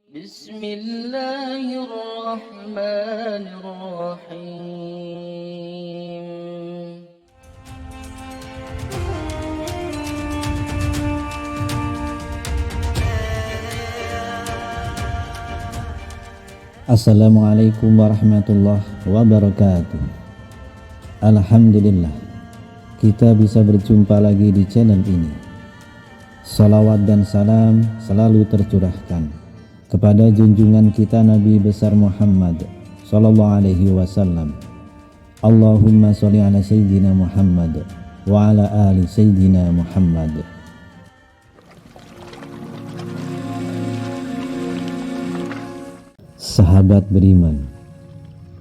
Bismillahirrahmanirrahim. Assalamualaikum warahmatullahi wabarakatuh. Alhamdulillah, kita bisa berjumpa lagi di channel ini. Salawat dan salam selalu tercurahkan kepada junjungan kita Nabi besar Muhammad sallallahu alaihi wasallam. Allahumma sholli ala sayyidina Muhammad wa ala ali sayyidina Muhammad. Sahabat beriman,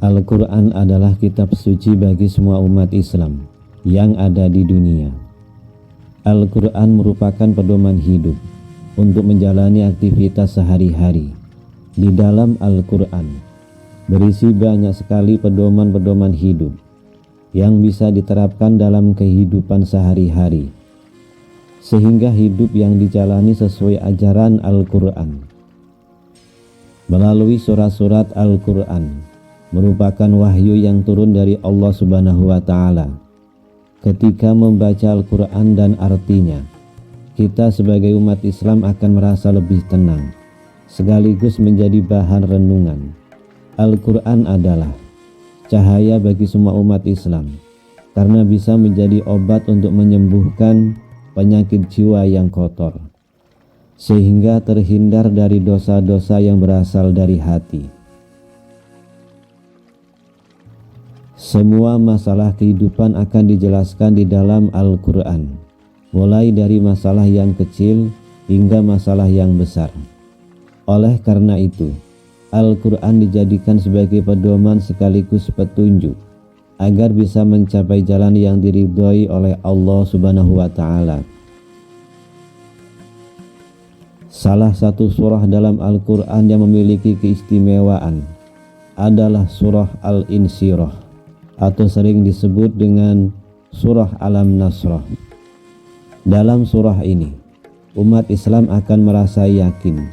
Al-Quran adalah kitab suci bagi semua umat Islam yang ada di dunia. Al-Quran merupakan pedoman hidup untuk menjalani aktivitas sehari-hari. Di dalam Al-Quran berisi banyak sekali pedoman-pedoman hidup yang bisa diterapkan dalam kehidupan sehari-hari, sehingga hidup yang dijalani sesuai ajaran Al-Quran. Melalui surat-surat Al-Quran merupakan wahyu yang turun dari Allah Subhanahu wa Ta'ala. Ketika membaca Al-Quran dan artinya, kita sebagai umat Islam akan merasa lebih tenang, sekaligus menjadi bahan renungan. Al-Quran adalah cahaya bagi semua umat Islam, karena bisa menjadi obat untuk menyembuhkan penyakit jiwa yang kotor, sehingga terhindar dari dosa-dosa yang berasal dari hati. Semua masalah kehidupan akan dijelaskan di dalam Al-Quran, mulai dari masalah yang kecil hingga masalah yang besar. Oleh karena itu, Al-Quran dijadikan sebagai pedoman sekaligus petunjuk agar bisa mencapai jalan yang diridhoi oleh Allah Subhanahu wa Ta'ala. Salah satu surah dalam Al-Quran yang memiliki keistimewaan adalah surah Al-Insyirah, atau sering disebut dengan surah Alam Nasrah. Dalam surah ini, umat Islam akan merasa yakin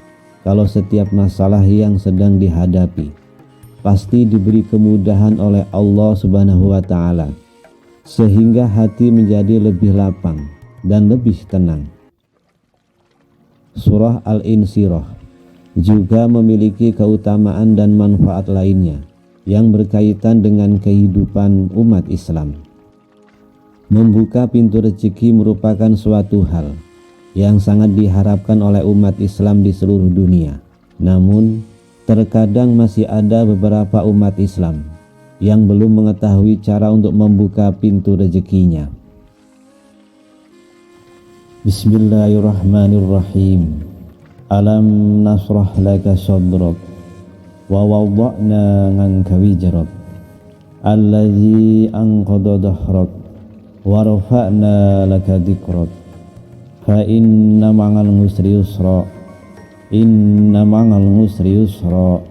kalau setiap masalah yang sedang dihadapi pasti diberi kemudahan oleh Allah Subhanahu wa Ta'ala, sehingga hati menjadi lebih lapang dan lebih tenang. Surah Al-Insyirah juga memiliki keutamaan dan manfaat lainnya yang berkaitan dengan kehidupan umat Islam. Membuka pintu rezeki merupakan suatu hal yang sangat diharapkan oleh umat Islam di seluruh dunia. Namun, terkadang masih ada beberapa umat Islam yang belum mengetahui cara untuk membuka pintu rezekinya. Bismillahirrahmanirrahim. Alam nasrah laka sadrak wa wada'na 'anka wizrak allazi anqadha dhahrak wa rafa'na laka dzikrak fa inna ma'al usri yusra inna ma'al usri yusra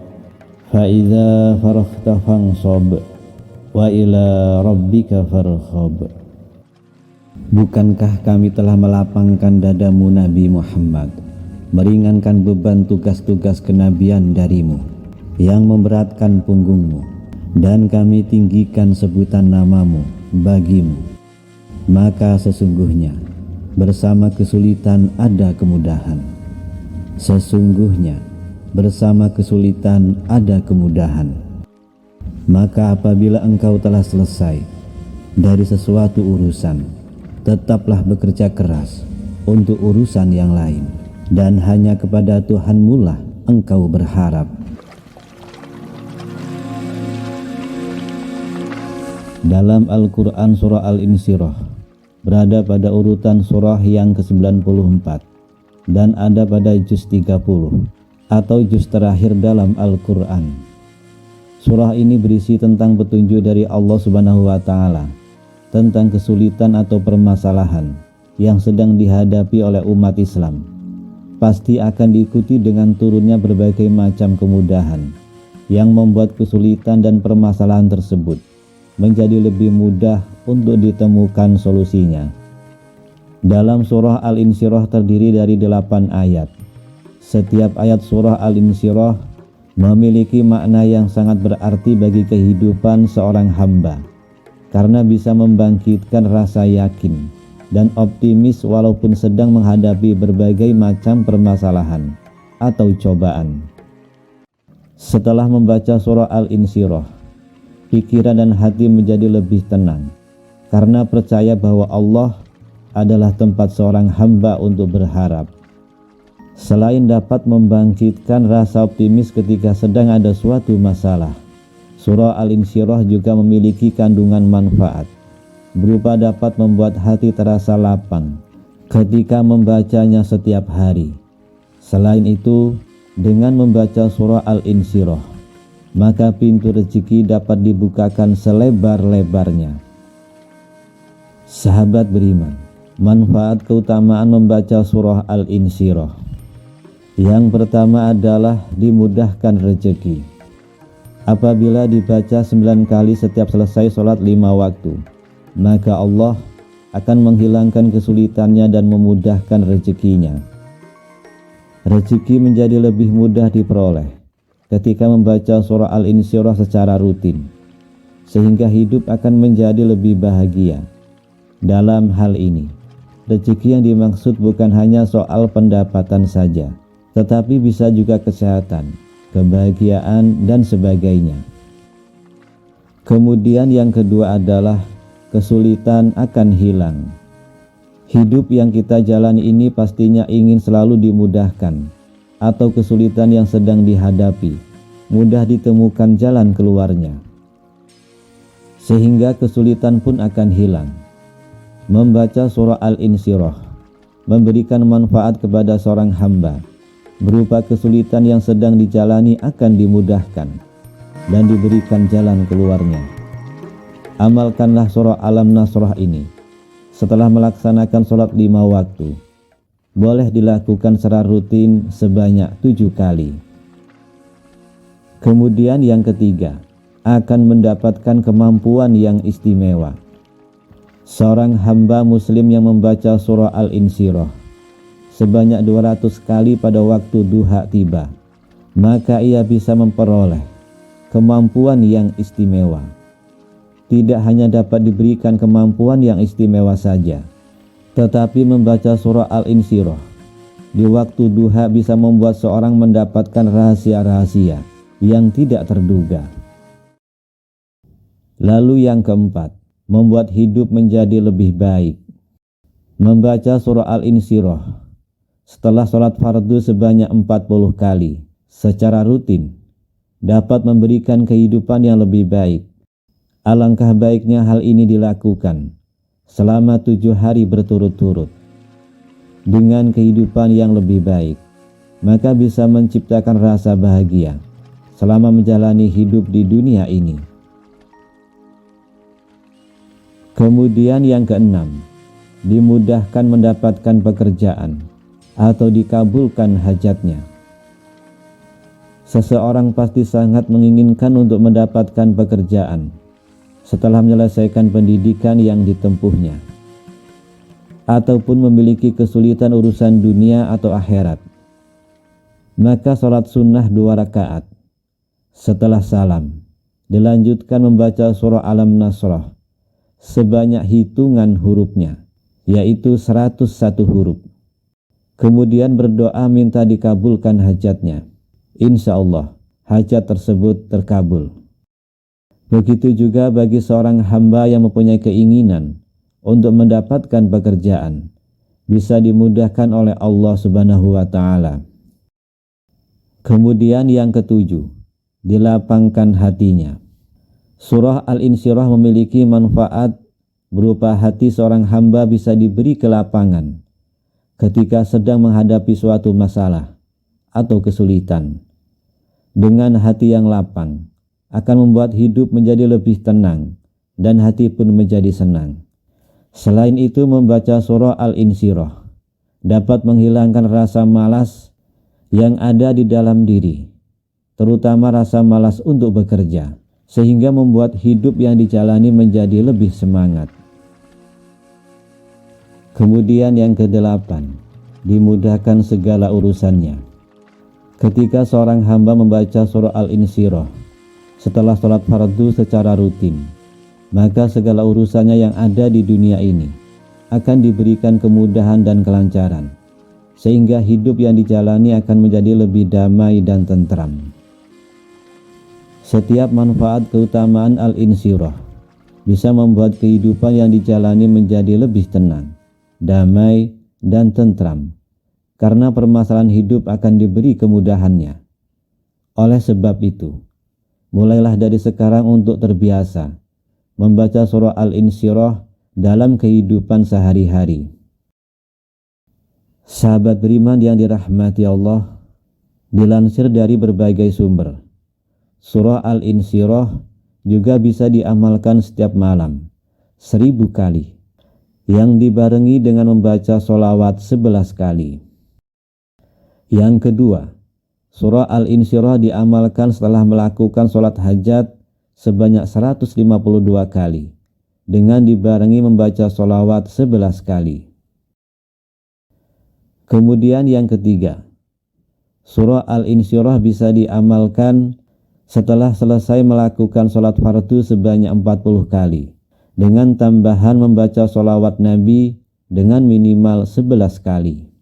fa idza faraghta fansab wa ila rabbika farghab. Bukankah kami telah melapangkan dadamu Nabi Muhammad, meringankan beban tugas-tugas kenabian darimu yang memberatkan punggungmu, dan kami tinggikan sebutan namamu bagimu? Maka sesungguhnya bersama kesulitan ada kemudahan. Sesungguhnya bersama kesulitan ada kemudahan. Maka apabila engkau telah selesai dari sesuatu urusan, tetaplah bekerja keras untuk urusan yang lain, dan hanya kepada Tuhanmu lah engkau berharap. Dalam Al-Quran, surah Al-Insyirah berada pada urutan surah yang ke-94 dan ada pada juz 30 atau juz terakhir dalam Al-Quran. Surah ini berisi tentang petunjuk dari Allah Subhanahu wa Ta'ala tentang kesulitan atau permasalahan yang sedang dihadapi oleh umat Islam. Pasti akan diikuti dengan turunnya berbagai macam kemudahan yang membuat kesulitan dan permasalahan tersebut menjadi lebih mudah untuk ditemukan solusinya. Dalam surah Al-Insyirah terdiri dari 8 ayat. Setiap ayat surah Al-Insyirah memiliki makna yang sangat berarti bagi kehidupan seorang hamba, karena bisa membangkitkan rasa yakin dan optimis walaupun sedang menghadapi berbagai macam permasalahan atau cobaan. Setelah membaca surah Al-Insyirah, pikiran dan hati menjadi lebih tenang, karena percaya bahwa Allah adalah tempat seorang hamba untuk berharap. Selain dapat membangkitkan rasa optimis ketika sedang ada suatu masalah, surah Al-Insyirah juga memiliki kandungan manfaat, berupa dapat membuat hati terasa lapang ketika membacanya setiap hari. Selain itu, dengan membaca surah Al-Insyirah, maka pintu rezeki dapat dibukakan selebar-lebarnya. Sahabat beriman, manfaat keutamaan membaca surah Al-Insyirah. Yang pertama adalah dimudahkan rezeki. Apabila dibaca 9 kali setiap selesai sholat 5 waktu, maka Allah akan menghilangkan kesulitannya dan memudahkan rezekinya. Rezeki menjadi lebih mudah diperoleh ketika membaca surah Al-Insyirah secara rutin, sehingga hidup akan menjadi lebih bahagia. Dalam hal ini, rezeki yang dimaksud bukan hanya soal pendapatan saja, tetapi bisa juga kesehatan, kebahagiaan, dan sebagainya. Kemudian yang kedua adalah kesulitan akan hilang. Hidup yang kita jalani ini pastinya ingin selalu dimudahkan, atau kesulitan yang sedang dihadapi mudah ditemukan jalan keluarnya, sehingga kesulitan pun akan hilang. Membaca surah Al-Insyirah memberikan manfaat kepada seorang hamba, berupa kesulitan yang sedang dijalani akan dimudahkan dan diberikan jalan keluarnya. Amalkanlah surah Al-Nasrah ini setelah melaksanakan sholat 5 waktu. Boleh dilakukan secara rutin sebanyak 7 kali. Kemudian yang ketiga, akan mendapatkan kemampuan yang istimewa. Seorang hamba muslim yang membaca surah Al-Insyirah sebanyak 200 kali pada waktu duha tiba, maka ia bisa memperoleh kemampuan yang istimewa. Tidak hanya dapat diberikan kemampuan yang istimewa saja, tetapi membaca surah Al-Insyirah di waktu duha bisa membuat seorang mendapatkan rahasia-rahasia yang tidak terduga. Lalu yang keempat, membuat hidup menjadi lebih baik. Membaca surah Al-Insyirah setelah sholat fardu sebanyak 40 kali secara rutin dapat memberikan kehidupan yang lebih baik. Alangkah baiknya hal ini dilakukan selama 7 hari berturut-turut. Dengan kehidupan yang lebih baik, maka bisa menciptakan rasa bahagia selama menjalani hidup di dunia ini. Kemudian yang keenam, dimudahkan mendapatkan pekerjaan atau dikabulkan hajatnya. Seseorang pasti sangat menginginkan untuk mendapatkan pekerjaan setelah menyelesaikan pendidikan yang ditempuhnya, ataupun memiliki kesulitan urusan dunia atau akhirat. Maka sholat sunnah 2 rakaat setelah salam dilanjutkan membaca surah Al-Nasrah sebanyak hitungan hurufnya, yaitu 101 huruf. Kemudian berdoa minta dikabulkan hajatnya. Insya Allah hajat tersebut terkabul. Begitu juga bagi seorang hamba yang mempunyai keinginan untuk mendapatkan pekerjaan, bisa dimudahkan oleh Allah Subhanahu wa Ta'ala. Kemudian yang ketujuh, dilapangkan hatinya. Surah Al-Insyirah memiliki manfaat berupa hati seorang hamba bisa diberi kelapangan ketika sedang menghadapi suatu masalah atau kesulitan. Dengan hati yang lapang akan membuat hidup menjadi lebih tenang dan hati pun menjadi senang. Selain itu, membaca surah Al-Insyirah dapat menghilangkan rasa malas yang ada di dalam diri, terutama rasa malas untuk bekerja, sehingga membuat hidup yang dijalani menjadi lebih semangat. Kemudian yang kedelapan, dimudahkan segala urusannya. Ketika seorang hamba membaca surah Al-Insyirah setelah sholat fardu secara rutin, maka segala urusannya yang ada di dunia ini akan diberikan kemudahan dan kelancaran, sehingga hidup yang dijalani akan menjadi lebih damai dan tentram. Setiap manfaat keutamaan Al-Insyirah bisa membuat kehidupan yang dijalani menjadi lebih tenang, damai, dan tentram, karena permasalahan hidup akan diberi kemudahannya. Oleh sebab itu, mulailah dari sekarang untuk terbiasa membaca surah Al-Insyirah dalam kehidupan sehari-hari. Sahabat beriman yang dirahmati Allah, dilansir dari berbagai sumber, surah Al-Insyirah juga bisa diamalkan setiap malam 1000 kali, yang dibarengi dengan membaca sholawat 11 kali. Yang kedua, surah Al-Insyirah diamalkan setelah melakukan sholat hajat sebanyak 152 kali, dengan dibarengi membaca sholawat 11 kali. Kemudian yang ketiga, surah Al-Insyirah bisa diamalkan setelah selesai melakukan sholat fardu sebanyak 40 kali, dengan tambahan membaca sholawat Nabi dengan minimal 11 kali.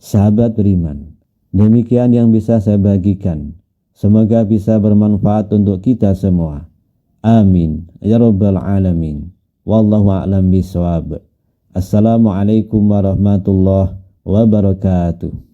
Sahabat beriman, demikian yang bisa saya bagikan. Semoga bisa bermanfaat untuk kita semua. Amin ya rabbal alamin. Wallahu a'lam bishawab. Assalamualaikum warahmatullahi wabarakatuh.